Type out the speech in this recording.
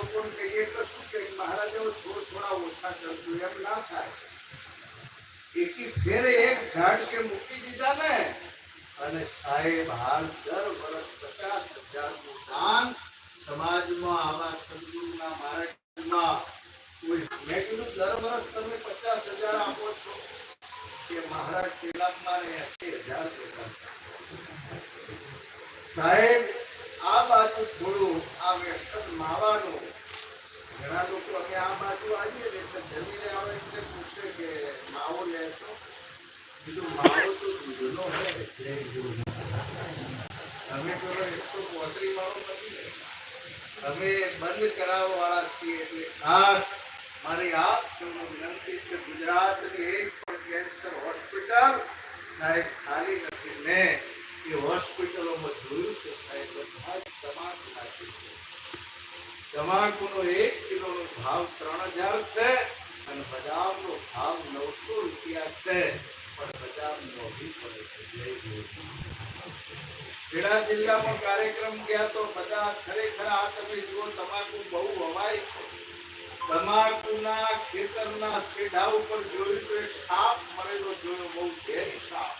લોકોને કહીએ તો શું કે મહારાજ થોડા ઓછા કરજો, એમ ના થાય. એકી ફેરે એક ઝાડ કે મૂકી દીધા ને, અને સાહેબ હાલ દર વર્ષ 50,000 નું દાન સમાજમાં આવા સદગુરુના માર્ગમાં કોઈ. મેં કીધું દર વર્ષ તમે 50,000 આપો છો કે મહારાજ કેટલાકમાં 80,000 સાહેબ. આ બાજુ થોડું આ વેસ્ટર્ન માવાનું ઘણા લોકો અમે આ બાજુ આવીએ ને એટલે જમીને આવે એટલે પૂછે કે માવો લેશો? કીધું માવો તો દૂધનો હોય. અમે પેલો 135 વાળો નથી ને, અમે બંધ કરાવવા વાળા છીએ. એટલે ખાસ મારી આપ સૌને વિનંતી છે, ગુજરાતની એક પણ કેન્સર હોસ્પિટલ સાહેબ ખાલી નથી. મેં એ હોસ્પિટલોમાં જોયું છે સાહેબ, બધા તમાકુ નાખી છે. તમાકુનો 1 કિલોનો ભાવ 3,000 છે અને બદામનો ભાવ 900 રૂપિયા છે, પણ બદામ મોંઘી પડે છે. જય ગુરુ. ખેડા જિલ્લામાં કાર્યક્રમ ગયા તો બધા ખરેખર આ તમે જુઓ, તમાકુ બહુ વવાય છે. તમાકુના ખેતરના શેઢા ઉપર જોયું તો એક સાપ મરેલો જોયો, બહુ ઝેરી સાપ.